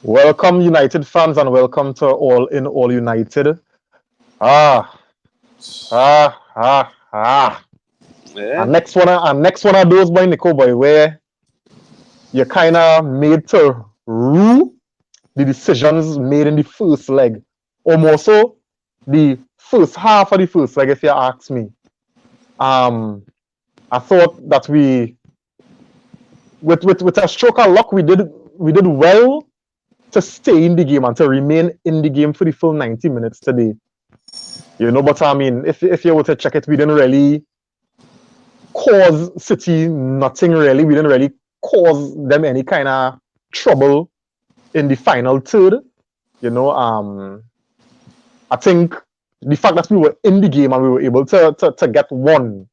Welcome, United fans, and welcome to All in All United. Ah, ah. Yeah. And next one of those boy Nico boy where you kind of made to rue the decisions made in the first leg, or more so the first half of the first leg. If you ask me, um, I thought that with a stroke of luck, we did well to stay in the game and to remain in the game for the full 90 minutes today. But I mean, if you were to check it, we didn't really cause City nothing really. We didn't really cause them any kind of trouble in the final third. I think the fact that we were in the game and we were able to get one,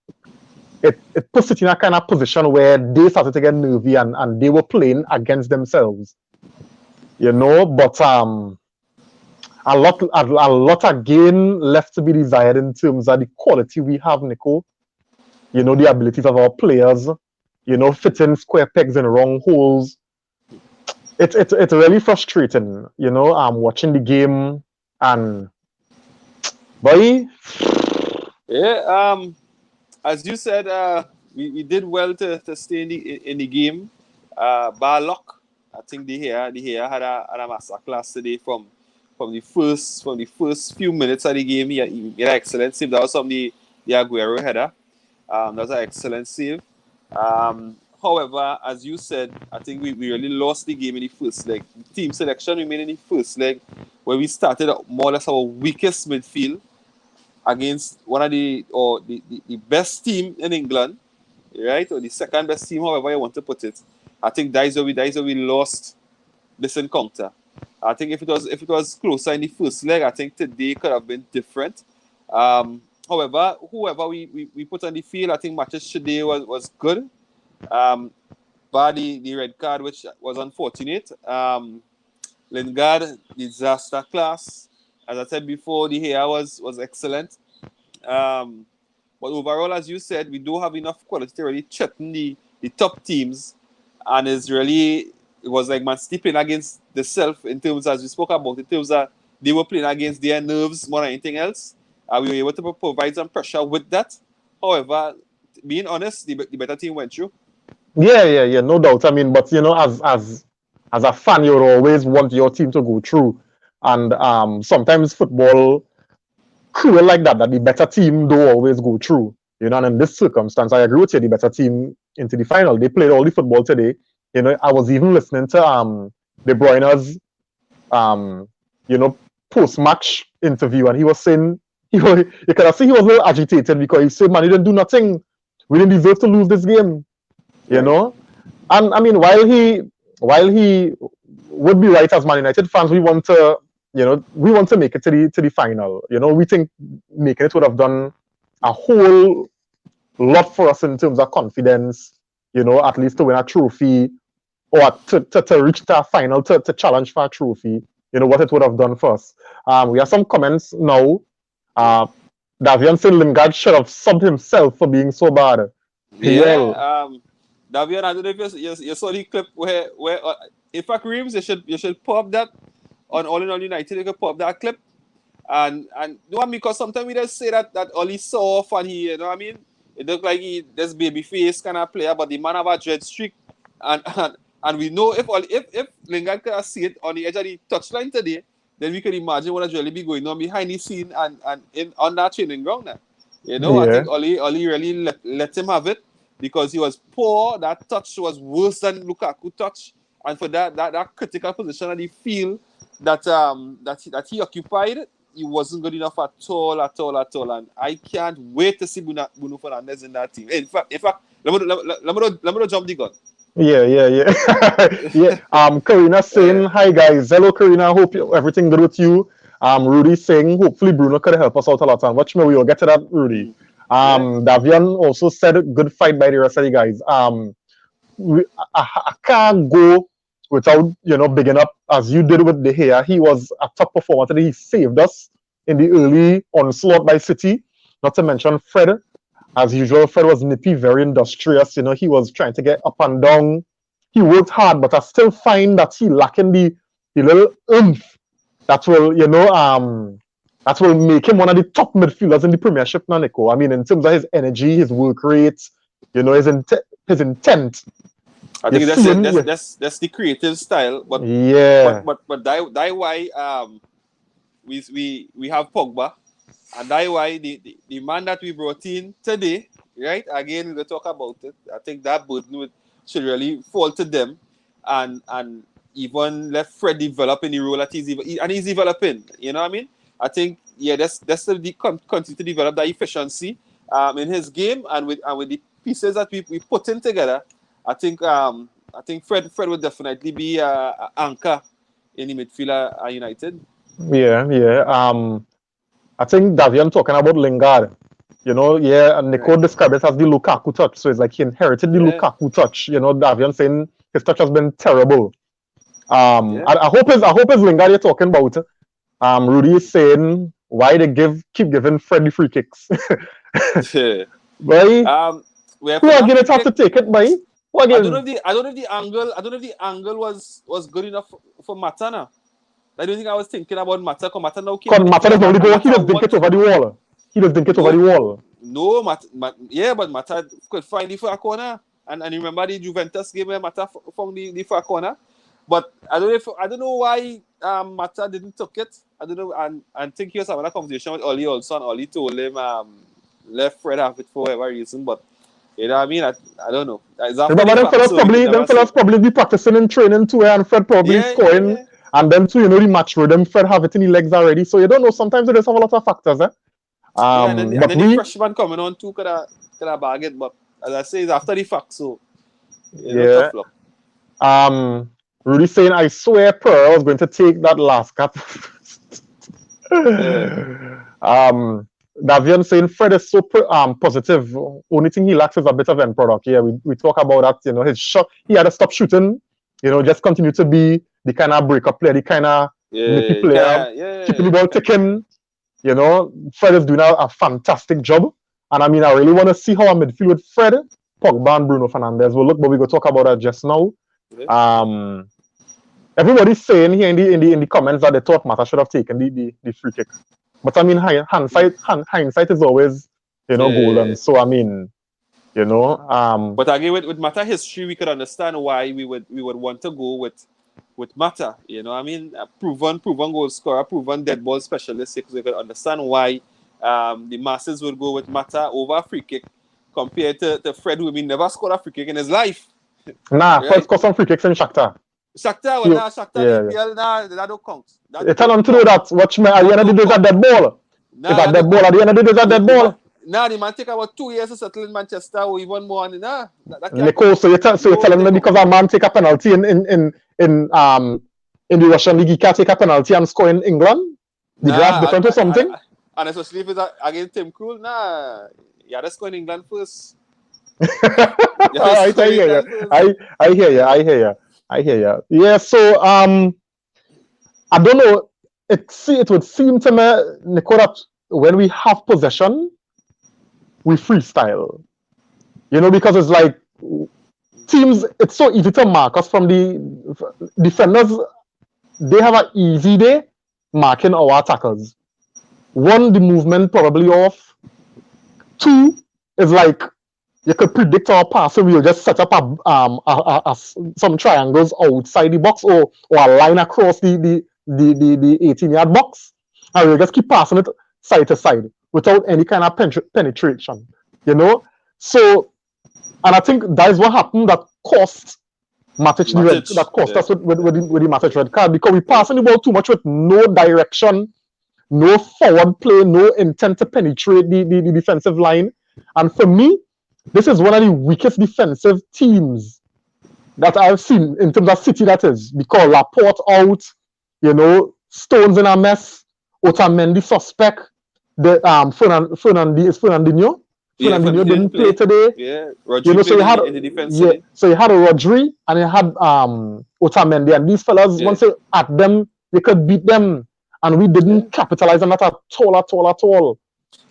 it puts it in a kind of position where they started to get nervy and they were playing against themselves. But a lot again left to be desired in terms of the quality we have, Nico. The abilities of our players, fitting square pegs in wrong holes. It's really frustrating, watching the game and boy, Yeah. As you said, we did well to stay in the game. By luck, I think the here had a master class today from the first few minutes of the game. He had an excellent save. That was from the Aguero header. That was an excellent save. However, as you said, I think we really lost the game in the first leg. Team selection we made in the first leg, where we started more or less our weakest midfield against one of the best team in England, right? Or the second best team, however you want to put it. I think that is where we lost this encounter. I think if it was closer in the first leg, I think today could have been different. However, whoever we put on the field, I think matches today was good. Um, but the red card, which was unfortunate. Lingard, disaster class. As I said before, the hair was excellent. Um, but overall, as you said, we do have enough quality to really threaten the top teams, and it was like Man City playing against the self in terms, as we spoke about, in terms that they were playing against their nerves more than anything else. We were able to provide some pressure with that. However, being honest, the better team went through. yeah, no doubt. I mean, but as a fan, you always want your team to go through, and sometimes football cruel like that the better team don't always go through. And in this circumstance, I agree with you. The better team into the final. They played all the football today. I was even listening to De Bruyne's um, you know, post match interview, and he was saying you can see he was a little agitated because he said, "Man, you didn't do nothing. We didn't deserve to lose this game." You Right. know, and I mean, while he would be right as Man United fans, we want to make it to the final. We think making it would have done a whole lot for us in terms of confidence. At least to win a trophy or to reach that final to challenge for a trophy. What it would have done for us. We have some comments now. Uh, Davian saying Lingard should have subbed himself for being so bad. Yeah. Well, Davian, I don't know if you saw the clip where in fact, Reams, you should pop that on All in All United. You can pop that clip and you know what I mean? Because sometimes we just say that Oli soft and he, you know what I mean? It look like he this baby face kind of player, but the man have a dread streak, and we know if Lingard could have seen it on the edge of the touchline today, then we could imagine what is really be going on behind the scene and in on that training ground now. I yeah. think Oli really let him have it because he was poor. That touch was worse than Lukaku touch, and for that critical position of the field that he occupied, he wasn't good enough at all, at all, at all. And I can't wait to see Bruno Fernandes in that team. In fact, let me jump the gun. Yeah. Yeah. Karina saying, Uh, "Hi guys, hello Karina. Hope everything good with you." Rudy saying, "Hopefully Bruno could help us out a lot." And watch me, we will get to that, Rudy. yeah, Davian also said, "Good fight by the rest of the guys." I can't go without bigging up as you did with De Gea. He was a top performer today. He saved us in the early onslaught by City. Not to mention Fred. As usual, Fred was nippy, very industrious. He was trying to get up and down. He worked hard, but I still find that he lacking the little oomph that will, that will make him one of the top midfielders in the Premiership now, Nico. I mean, in terms of his energy, his work rate, his intent. I think that's the creative style, but yeah, but that why we have Pogba, and that why the man that we brought in today, right? Again, we'll talk about it. I think that burden should really fall to them, and even let Fred develop in the role that he's developing. You know what I mean? I think that's the continue to develop that efficiency in his game, and with the pieces that we put in together. I think Fred would definitely be an anchor in the midfield at United. Yeah. I think Davian talking about Lingard. And Nico described it as the Lukaku touch. So it's like he inherited the Lukaku touch. Davian saying his touch has been terrible. I hope it's Lingard you're talking about. Rudy is saying why they keep giving Fred the free kicks. Boy, who are going to have to take it, boy? I don't know if the angle was good enough for Matana. I don't think I was thinking about Mata. Because Mata now came. Because Mata doesn't only go. He just dink it over the wall. Over the wall. No, but Mata could find the far corner. And remember the Juventus game where Mata found the far corner. But I don't know why Mata didn't take it. I don't know. And I think he was having a conversation with Oli also, and Oli told him let Fred have it for whatever reason. But you know what I mean? I don't know. Remember them fellas probably be practicing and training too, and Fred probably scoring. Yeah. And then too, the match rhythm, Fred have it in the legs already. So you don't know. Sometimes they just have a lot of factors, eh? And then the freshman coming on too could have bargained. But as I say, it's after the fact, so tough luck. Rudy saying, I swear Pearl was going to take that last cap. Davian saying Fred is so positive. Only thing he lacks is a bit of end product. Yeah, we talk about that. His shot, he had to stop shooting. Just continue to be the kind of breakup player, the kind of nippy player, keeping the ball ticking. Fred is doing a fantastic job. And I mean, I really want to see how a midfield with Fred, Pogba, and Bruno Fernandes will look, but we're going to talk about that just now. Everybody's saying here in the comments that they thought Mata should have taken the free kick. But I mean, hindsight is always, golden. So I mean, But again, with Mata history, we could understand why we would want to go with Mata. I mean, a proven goal scorer, proven dead ball specialist. Because we could understand why the masses would go with Mata over a free kick compared to Fred, who never scored a free kick in his life. Nah, right? Fred scored some free kicks in Shakhtar. Shakhtar, that don't count. Tell them to do that. Watch me. At the end of the day, it's a dead ball. It's a dead ball. At the end of the day, it's a dead ball. Nah, the man take about 2 years to settle in Manchester or even more. Nicole, so you're telling me because a man take a penalty in the Russian league, he can't take a penalty and score in England? The draft different or something? And especially if it's against Tim Krul, you had to score in England first. I hear you. Yeah, so I don't know. It would seem to me, Nicole, that when we have possession, we freestyle. Because it's like teams, it's so easy to mark us from the defenders. They have an easy day marking our attackers. One, the movement probably off. Two, is like you could predict our passing. We'll just set up some triangles outside the box or a line across the 18-yard box, and we'll just keep passing it side to side without any kind of penetration. So, and I think that is what happened that cost Matic the red, that cost us with the Matic red card, because we passing the ball too much with no direction, no forward play, no intent to penetrate the defensive line. And for me, this is one of the weakest defensive teams that I've seen in terms of City, that is, because Laporte out, Stones in a mess, Otamendi suspect, the Fernandinho. Fernandinho didn't play today. Yeah, Rodri so you had in the defense. Yeah, so you had a Rodri and you had Otamendi, and these fellas, once you at them, you could beat them, and we didn't capitalize on that at all.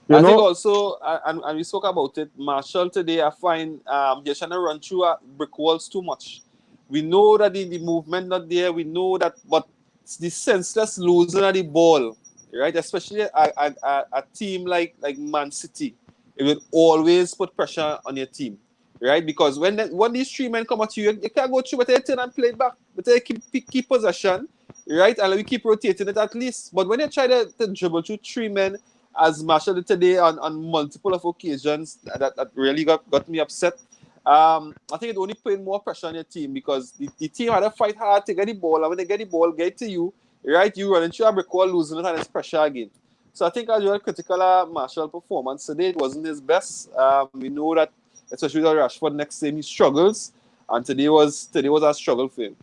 I think also, and we spoke about it, Marshall today, I find they're trying to run through brick walls too much. We know that the movement not there. We know that, but the senseless losing of the ball, right? Especially a team like Man City, it will always put pressure on your team, right? Because when these three men come at you, you can't go through, but they turn and play it back, but they keep possession, right? And we keep rotating it at least. But when you try to dribble through three men, as Marshall did today on multiple of occasions, that really got me upset. I think it only put more pressure on your team because the team had to fight hard to get the ball, and when they get the ball, get to you, right? You run into a brick wall, losing it, and it's pressure again. So I think as well critical of Marshall performance today, it wasn't his best. We know that, especially with Rashford next game, he struggles, and today was a struggle for him.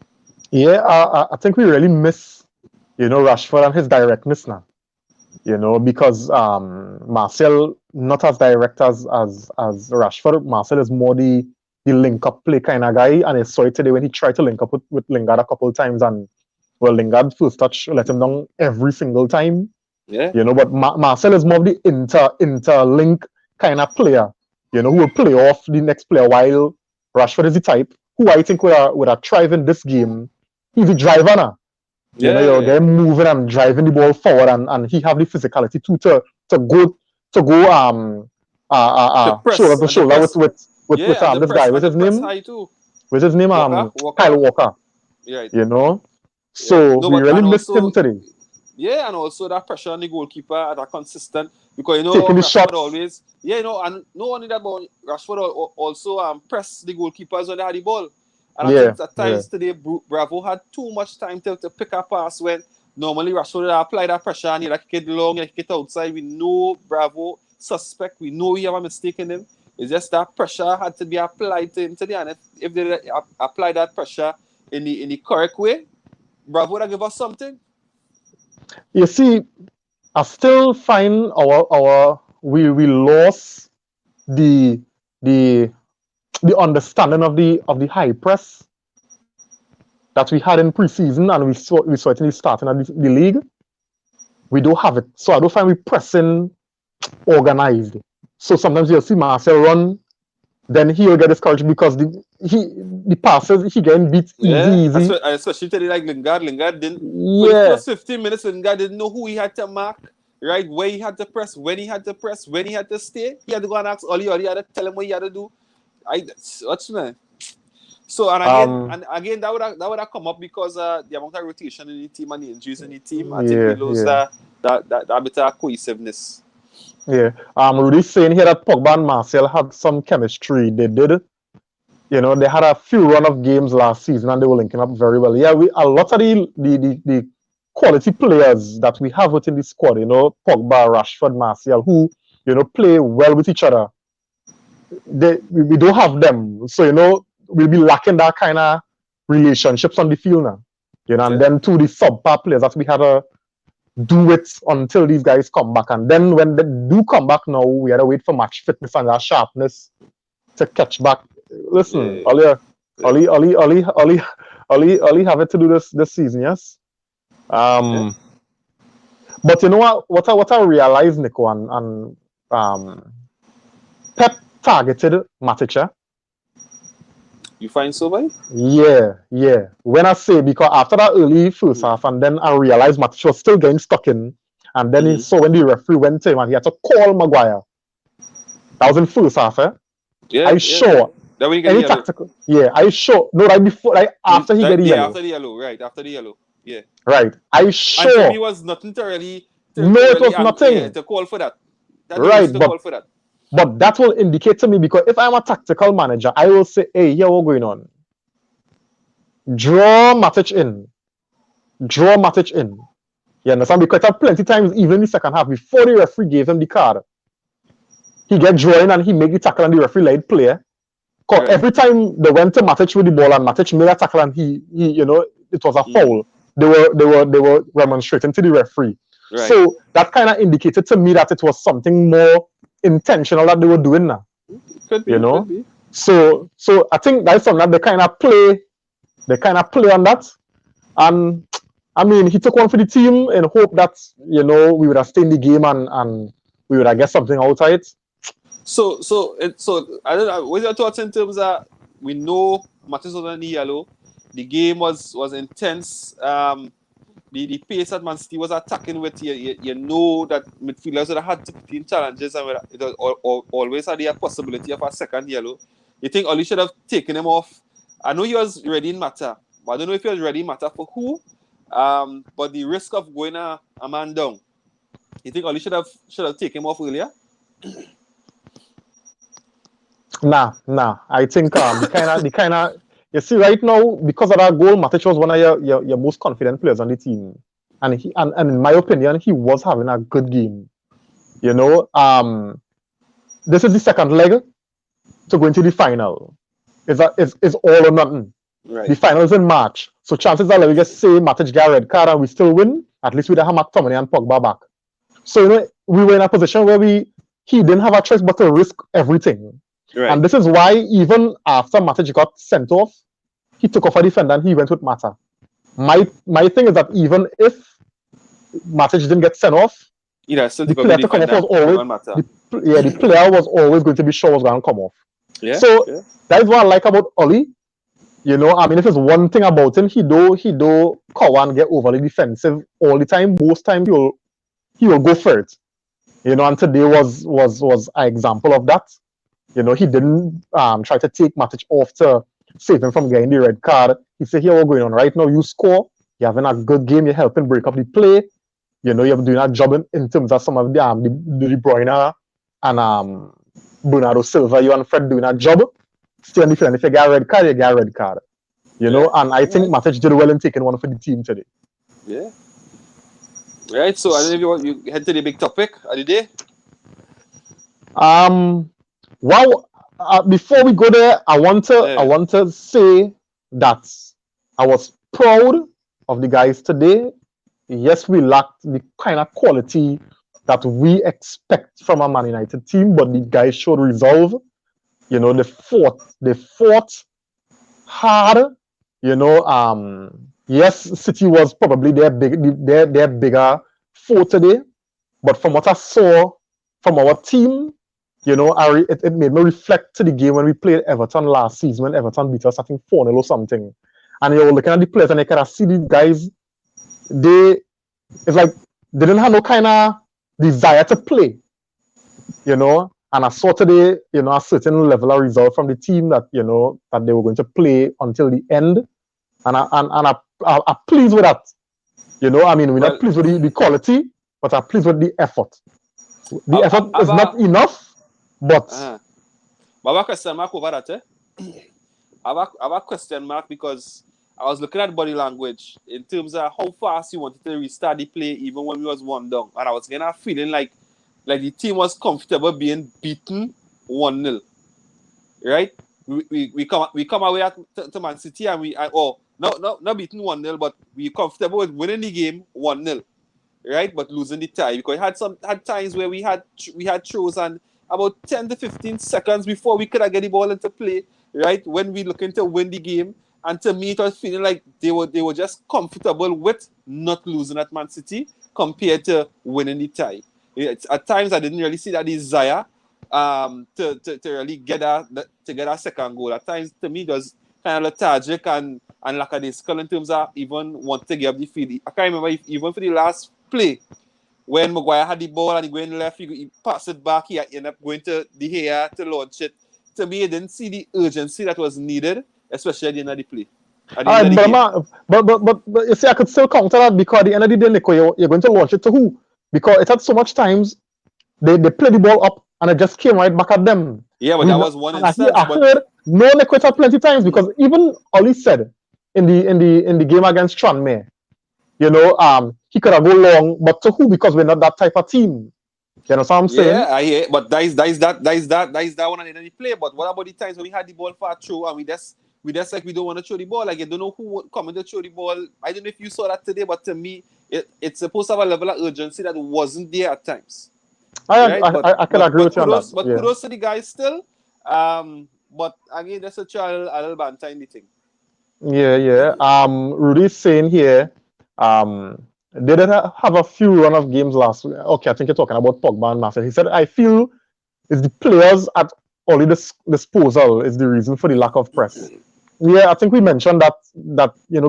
Yeah, I think we really miss, Rashford and his directness now. Because Marcel not as direct as Rashford. Marcel is more the link-up play kind of guy, and I saw it today when he tried to link up with Lingard a couple of times, and Lingard first touch let him down every single time. Yeah. But Marcel is more of the interlink kind of player, who will play off the next player, while Rashford is the type who I think would have thrived in this game. He's a driver now. You're getting moving and driving the ball forward, and he have the physicality too to go shoulder to shoulder with this guy. What's his name? What's his name? Kyle Walker. Right. So we really missed him today. Yeah, and also that pressure on the goalkeeper at a consistent, because taking the shots always. Yeah, and no only that, but Rashford also press the goalkeepers when they had the ball. And I think at times today, Bravo had too much time to pick a pass when normally Rashford would apply that pressure and he kick it long, he kick it outside. We know Bravo suspect, we know he have a mistake in him. It's just that pressure had to be applied to him today, and if they apply that pressure in the correct way, Bravo would give us something. You see, I still find we lost the understanding of the high press that we had in preseason, and we saw it in the starting of the league. We don't have it, so I don't find we pressing organized. So sometimes you'll see Marcel run, then he'll get discouraged because the passes he getting beat easy. Especially today, like Lingard didn't. For the first 15 minutes, Lingard didn't know who he had to mark. Right, where he had to press, when he had to press, when he had to stay. He had to go and ask Oli. Oli had to tell him what he had to do. What's man? So and again that would have come up because the amount of rotation in the team and the injuries in the team. I think we lose that bit of cohesiveness. Yeah. Rudy's saying here that Pogba and Marcel had some chemistry. They did. They had a few run of games last season and they were linking up very well. Yeah, a lot of the quality players that we have within the squad, Pogba, Rashford, Martial, who, play well with each other. We don't have them. So, we'll be lacking that kind of relationships on the field now. And then to the subpar players that we had to do it until these guys come back. And then when they do come back now, we had to wait for match fitness and that sharpness to catch back. Listen, Oli have it to do this season, yes? But you know what I realized, Nico, and Pep targeted Matic. You find so, buddy? Yeah. When I say, because after that early first half, and then I realized Matic was still getting stuck in, and then he saw when the referee went to him and he had to call Maguire. That was in first half, sure. Any tactical? Yeah, I sure. No, right before, after he got the yellow. After the yellow, right? After the yellow, yeah. Right, I sure. And for me, was nothing to really. It was nothing. Yeah, to call for that. Call for that. But that will indicate to me, because if I'm a tactical manager, I will say, hey, here what's going on. Draw Matic in. You understand? Because plenty times, even in the second half, before the referee gave him the card, he get drawing and he make the tackle and the referee let it play. Because every time they went to Matic with the ball and Matic made a tackle and he it was a foul, they were remonstrating to the referee. Right. So that kind of indicated to me that it was something more intentional that they were doing now. Could be. Could be. So I think that's something that they kind of play on that. And I mean, he took one for the team in hope that we would have stayed in the game and we would have get something out of it. So I don't know. What's your thoughts in terms of, we know Matic was on the yellow, the game was intense. the pace that Man City was attacking with, you know that midfielders would have had to put in challenges and it was always had the possibility of a second yellow. You think Oli should have taken him off? I know he was ready in Mata, but I don't know if he was ready in Mata for who. But the risk of going a man down, you think Oli should have taken him off earlier? Nah. I think the kind of you see right now, because of that goal, Matic was one of your most confident players on the team, and in my opinion, he was having a good game. You know, this is the second leg to go into the final. It's all or nothing. Right. The final is in March, so chances are, we just say Matic get a red card and we still win. At least we have McTominay and Pogba back. So you know, we were in a position where he didn't have a choice but to risk everything. Right. And this is why even after Matic got sent off, he took off a defender and he went with Mata. My thing is that even if Matic didn't get sent off, the player to come off was always the player was always going to be sure was going to come off. Yeah. So that's what I like about Oli. You know, I mean, if there's one thing about him, he do cover and get overly defensive all the time. Most times he will go for it. You know, and today was an example of that. You know, he didn't try to take Matic off to save him from getting the red card. He said, here, what's going on right now? You score. You're having a good game. You're helping break up the play. You know, you're doing a job in terms of some of the De Bruyne and Bernardo Silva. You and Fred doing a job. Still in the field. If you get a red card, you get a red card. You know, and I think Matic did well in taking one for the team today. Yeah. Right, so I don't know if you head to the big topic of the day. Well, before we go there, I want to say that I was proud of the guys today. Yes, we lacked the kind of quality that we expect from a Man United team, but the guys showed resolve. You know, they fought hard. You know, yes, City was probably their bigger foe today, but from what I saw from our team, you know, it made me reflect to the game when we played Everton last season, when Everton beat us, I think 4-0 or something. And you're looking at the players and you can see these guys, it's like they didn't have no kind of desire to play, you know. And I saw today, you know, a certain level of result from the team that, you know, that they were going to play until the end. And I'm pleased with that. You know, I mean, we're not pleased with the quality, but I'm pleased with the effort. The effort is not enough. But I have a question mark over that. I have a question mark because I was looking at body language in terms of how fast you wanted to restart the play even when we was 1 down. And I was kind of feeling like the team was comfortable being beaten 1-0. Right? We come away to Man City and not beaten 1-0, but we comfortable with winning the game 1-0. Right? But losing the tie. Because had times where we had throws and about 10 to 15 seconds before we could have get the ball into play, right? When we looking to win the game. And to me, it was feeling like they were just comfortable with not losing at Man City compared to winning the tie. At times, I didn't really see that desire to really get a second goal. At times, to me, it was kind of lethargic and lackadaisical in terms of even want to give up the field. I can't remember even for the last play, when Maguire had the ball and he went left, he passed it back, he ended up going to De Gea to launch it. To me, I didn't see the urgency that was needed, especially at the end of the play. But you see, I could still counter that because at the end of the day, Nico, you're going to launch it to who? Because it had so much times, they played the ball up and it just came right back at them. Yeah, but that was one instance. I heard no Nico plenty times because even Oli said in the game against Tranmere, you know, he could have go long, but to who? Because we're not that type of team. You know what I'm saying? Yeah, I hear. But that is that one in the play. But what about the times when we had the ball for a throw and we just like we don't want to throw the ball? Like, you don't know who coming to throw the ball. I don't know if you saw that today, but to me, it's supposed to have a level of urgency that wasn't there at times. I can agree with you on that. But kudos to the guys still. But again, that's a little banter in the thing. Yeah. Rudy's saying here, they did have a few run of games last week. Okay, I think you're talking about Pogba and Marcel. He said, I feel it's the players at Oli's disposal is the reason for the lack of press. Yeah, I think we mentioned that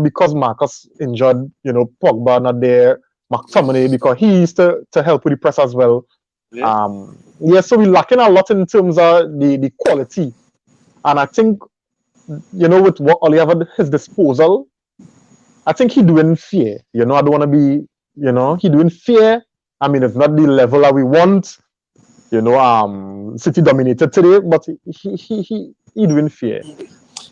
because Marcus injured, Pogba not there, McTominay because he used to help with the press as well. Yeah. Yeah, so we're lacking a lot in terms of the quality, and I think with what Oli have at his disposal, I think he doing fair. I don't want to be, he doing fair. I mean, it's not the level that we want. City dominated today, but he doing fair.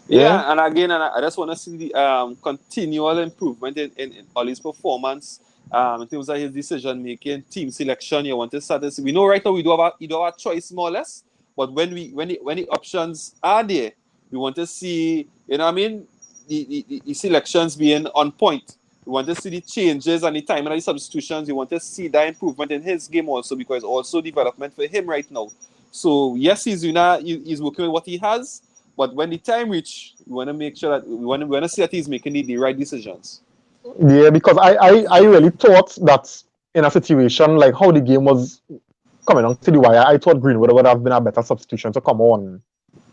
Yeah, and again, I just want to see the continual improvement in Ollie's performance. In terms of his decision making, team selection. You want to start this. We know right now we do have a choice more or less, but when the options are there, we want to see, the selections being on point. We want to see the changes and the timing and the substitutions. We want to see that improvement in his game also, because also development for him right now. So yes, he's working with what he has, but when the time reach, we want to make sure that we want to see that he's making the right decisions. Yeah, because I really thought that in a situation like how the game was coming on to the wire, I thought Greenwood would have been a better substitution to come on.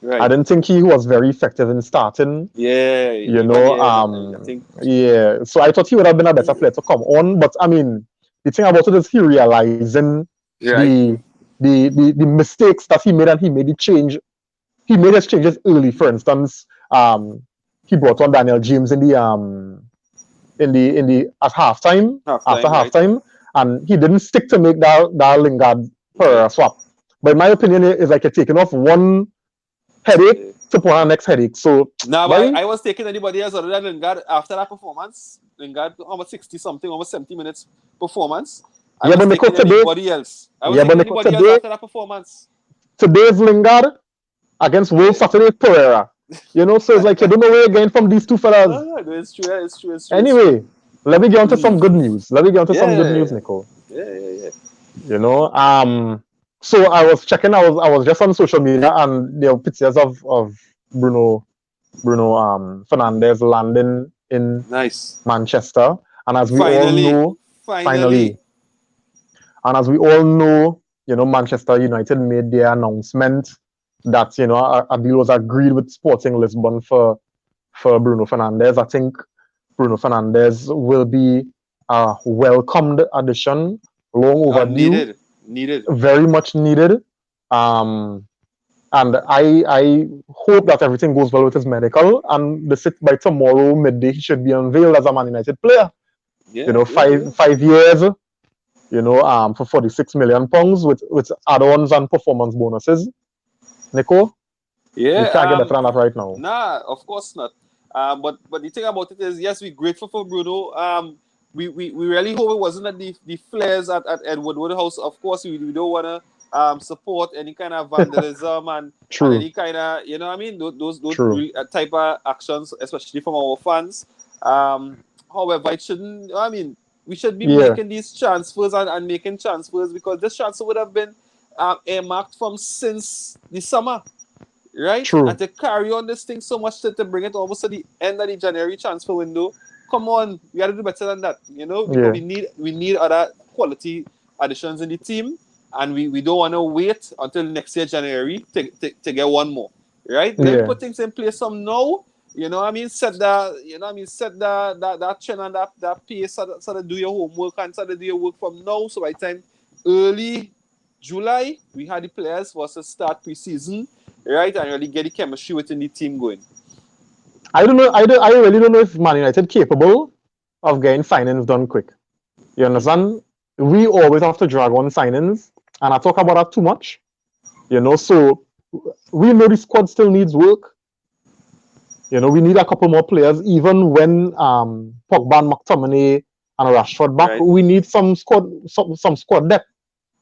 Right. I didn't think he was very effective in starting. Yeah. I think. Yeah. So I thought he would have been a better player to come on. But I mean, the thing about it is he realizing the mistakes that he made, and he made the change. He made his changes early. For instance, he brought on Daniel James in the at halftime, after halftime, and he didn't stick to make that Lingard Pereira swap. But in my opinion, it's like you're taking off one headache to put on the next headache. So now I was taking anybody else other than Lingard after that performance. Lingard almost 60 something, almost 70 minutes performance. I was taking anybody else. I was taking anybody else after that performance. Today's Lingard against Wolves Saturday Pereira. So it's like you don't know where you're getting from these two fellas. It's true. Anyway, let me get on to some good news. Some good news, Nico. Yeah. So I was checking. I was just on social media, and there were pictures of Bruno Fernandes landing in Manchester, and as we all know, finally, and as we all know, Manchester United made their announcement that a deal was agreed with Sporting Lisbon for Bruno Fernandes. I think Bruno Fernandes will be a welcomed addition, long overdue. Needed. Very much needed. And I hope that everything goes well with his medical, and by tomorrow midday he should be unveiled as a Man United player. Five years, for £46 million with add-ons and performance bonuses. Nico? Yeah. You can't get better than that right now. Nah, of course not. But the thing about it is, yes, we're grateful for Bruno. We really hope it wasn't at the flares at Edward Woodhouse. Of course, we don't want to support any kind of vandalism and any kind of, those type of actions, especially from our fans. However, it shouldn't. We should be making these transfers and making transfers, because this transfer would have been earmarked from since the summer. Right? True. And to carry on this thing so much to bring it almost to the end of the January transfer window. Come on, we gotta do better than that, because we need other quality additions in the team, and we don't want to wait until next year January to get one more, right? Let's put things in place some now. Set that trend and that pace, so that do your homework and so that do your work from now. So by the time early July, we had the players for us to start pre-season, right, and really get the chemistry within the team going. I don't know. I really don't know if Man United capable of getting signings done quick. You understand? We always have to drag on signings, and I talk about that too much. So we know the squad still needs work. We need a couple more players. Even when Pogba and McTominay and Rashford back, we need some squad depth.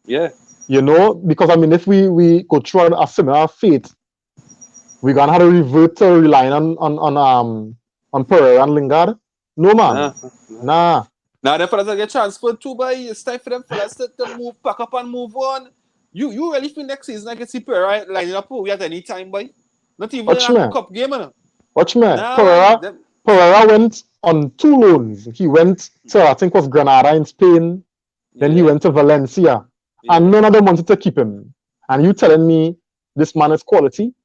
Yeah. Because if we go through a similar fate, we're gonna have to revert to relying on Pereira and Lingard. No, man. Nah. Now the fellas get transferred too, but it's time for them fellas to move back up and move on. You really feel next season I can see Pereira lining up we at any time, boy? Not even in a cup game, man. Watch me. Pereira went on 2 loans. He went to, I think, was Granada in Spain. Then he went to Valencia. And none of them wanted to keep him. And you telling me this man is quality?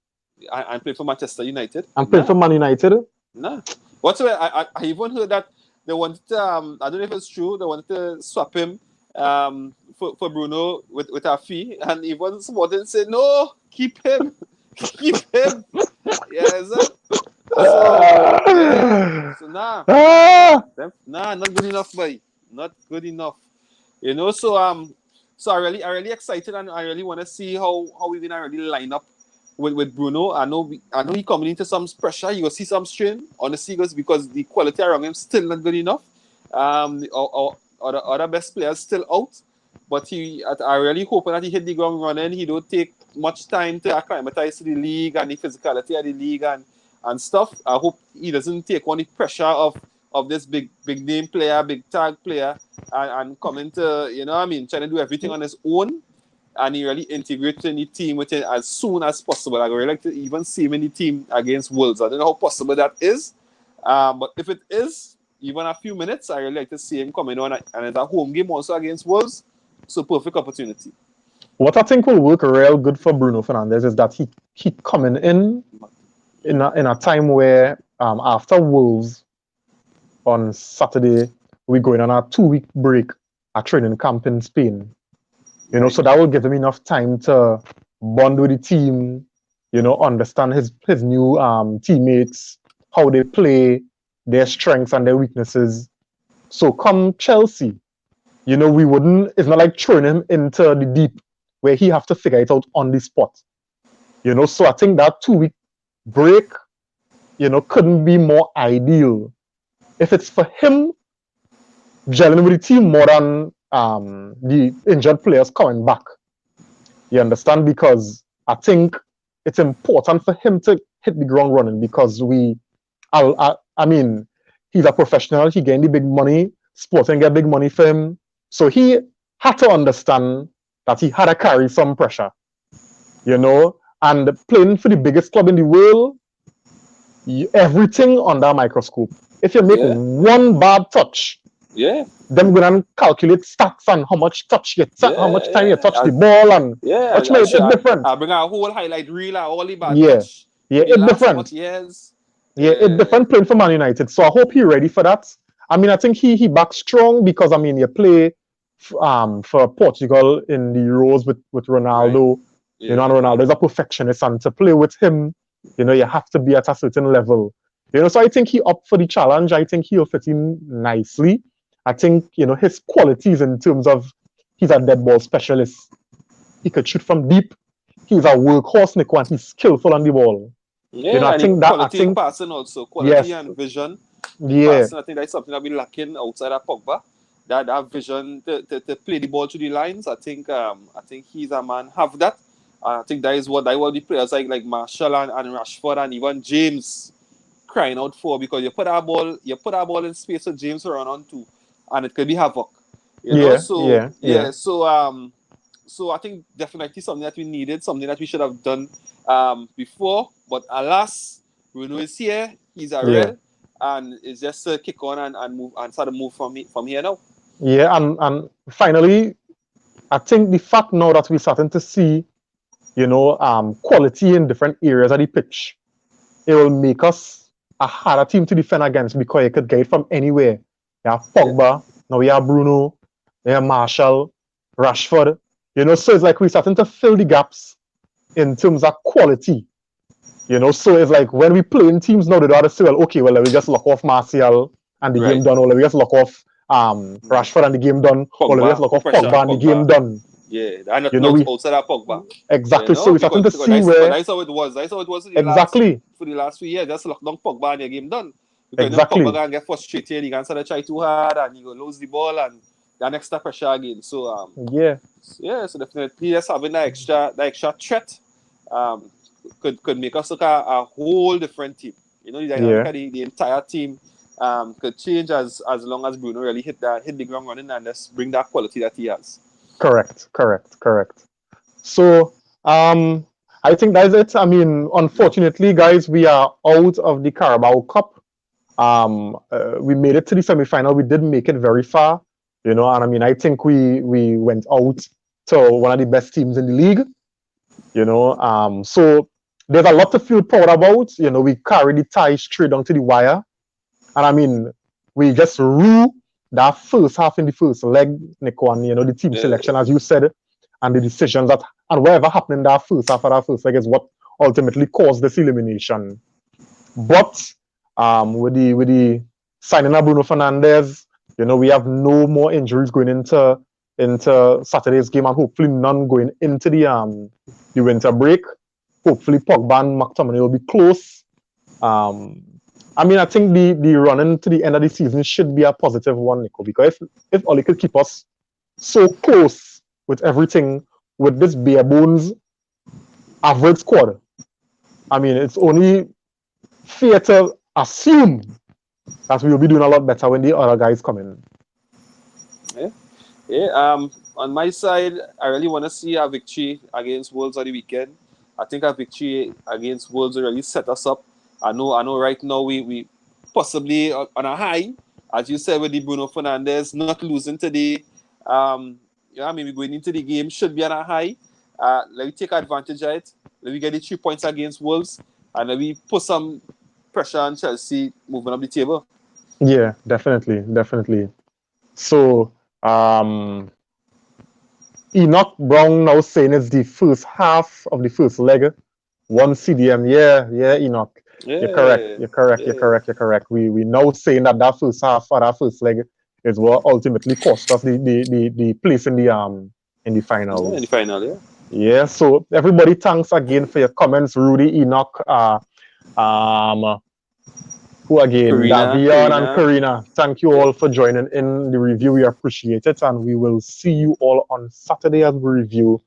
and played for Manchester United. And played for Man United. No. Whatsoever, I even heard that they wanted to, I don't know if it's true, they wanted to swap him for Bruno with a fee, and even Sporting said, no, keep him. Keep him. Yeah, so nah, not good enough, boy. Not good enough. You know, so I really excited, and I really want to see how we gonna really line up with Bruno. I know he coming into some pressure. You will see some strain on the Seagulls because the quality around him still not good enough. Or the other best players still out. But I really hope that he hit the ground running. He don't take much time to acclimatize to the league and the physicality of the league and stuff. I hope he doesn't take on the pressure of this big name player, big tag player, and come into, you know what I mean, trying to do everything on his own. And he really integrates in the team with it as soon as possible. I would really like to even see him in the team against Wolves. I don't know how possible that is. But if it is, even a few minutes, I really like to see him coming on. And it's a home game also against Wolves. So perfect opportunity. What I think will work real good for Bruno Fernandes is that he coming in a time where after Wolves on Saturday, we're going on a 2-week break at training camp in Spain. You know, so that will give him enough time to bond with the team, you know, understand his new teammates, how they play, their strengths and their weaknesses. So come Chelsea, you know, it's not like throwing him into the deep where he have to figure it out on the spot. You know, so I think that 2-week break, you know, couldn't be more ideal. If it's for him gelling with the team more than the injured players coming back. You understand? Because I think it's important for him to hit the ground running because I mean, he's a professional, he getting the big money, Sporting get big money for him. So he had to understand that he had to carry some pressure, you know, and playing for the biggest club in the world, everything under a microscope. If you make one bad touch, them go and calculate stats and how much touch you how much time you touch the ball and which makes it different. I bring a whole highlight reel of all the bad touch. It's different. It's different playing for Man United. So I hope he's ready for that. I mean, I think he backs strong because I mean you play for Portugal in the Euros with Ronaldo. Right. You know, and Ronaldo is a perfectionist, and to play with him, you know, you have to be at a certain level. You know, so I think he up for the challenge. I think he'll fit in nicely. I think, you know, his qualities in terms of he's a dead ball specialist. He could shoot from deep. He's a workhorse, Nico, and he's skillful on the ball. Yeah, you know, I think passing also, quality and vision. Passing, I think that's something that we're lacking outside of Pogba. That vision to play the ball through the lines. I think he's a man have that. I think that is what the players like Martial and Rashford and even James crying out for, because you put our ball in space for James to run on to, and it could be havoc. You know? So I think definitely something that we needed, something that we should have done before. But alas, Bruno is here. He's a real, and it's just to kick on and move and start to move from here now. Yeah, and finally, I think the fact now that we're starting to see, you know, quality in different areas of the pitch, it will make us a harder team to defend against because you could get it from anywhere. You have Pogba, now we have Bruno, we have Martial, Rashford. You know, so it's like we're starting to fill the gaps in terms of quality. You know, so it's like when we play in teams now, they don't have to say, well, okay, well, let me just lock off Martial and the game done, or let me just lock off Rashford and the game done, or let me just lock off Pogba and the game done. Yeah, and not outside of Pogba. Exactly. You know? So we're starting to see where that's how it was. That's how it was for the last few years. Just lock down Pogba and your game done. Because Pogba can get frustrated, he can start to try too hard, and he will lose the ball, and that extra pressure again. So so definitely just having that extra threat could make us look at a whole different team. You know, the entire team could change as long as Bruno really hit the ground running and just bring that quality that he has. Correct. So I think that's it. I mean, unfortunately, guys, we are out of the Carabao Cup. We made it to the semi-final. We didn't make it very far, you know, and I mean, I think we went out to one of the best teams in the league, you know. So there's a lot to feel proud about. You know, we carried the tie straight down to the wire. And I mean, we just rule that first half in the first leg, Nico, and you know, the team selection, as you said, and the decisions that, and whatever happened in that first half of that first leg is what ultimately caused this elimination. But with the signing of Bruno Fernandes, you know, we have no more injuries going into Saturday's game, and hopefully none going into the winter break. Hopefully Pogba and McTominay will be close. I mean, I think the run to the end of the season should be a positive one, Nico, because if Ole could keep us so close with everything, with this bare bones average squad, I mean, it's only fair to assume that we will be doing a lot better when the other guys come in. Yeah. On my side, I really want to see a victory against Wolves on the weekend. I think a victory against Wolves will really set us up. I know. Right now we possibly on a high, as you said, with the Bruno Fernandes not losing today. Maybe going into the game should be on a high. Let me take advantage of it. Let me get the 3 points against Wolves, and let me put some pressure on Chelsea moving up the table. Yeah, definitely. So, Enoch Brown now saying it's the first half of the first leg. 1 CDM. Yeah, Enoch. Yeah. You're correct. We now saying that first half or that first leg is what ultimately cost us the place in the finals. Yeah, in the final, yeah. Yeah, so everybody, thanks again for your comments, Rudy, Enoch, who again, Davion and Karina. Thank you all for joining in the review. We appreciate it, and we will see you all on Saturday as we review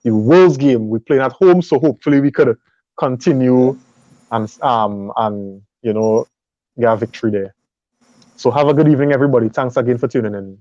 the Wolves game. We're playing at home, so hopefully we could continue and you know, get a victory there. So have a good evening, everybody. Thanks again for tuning in.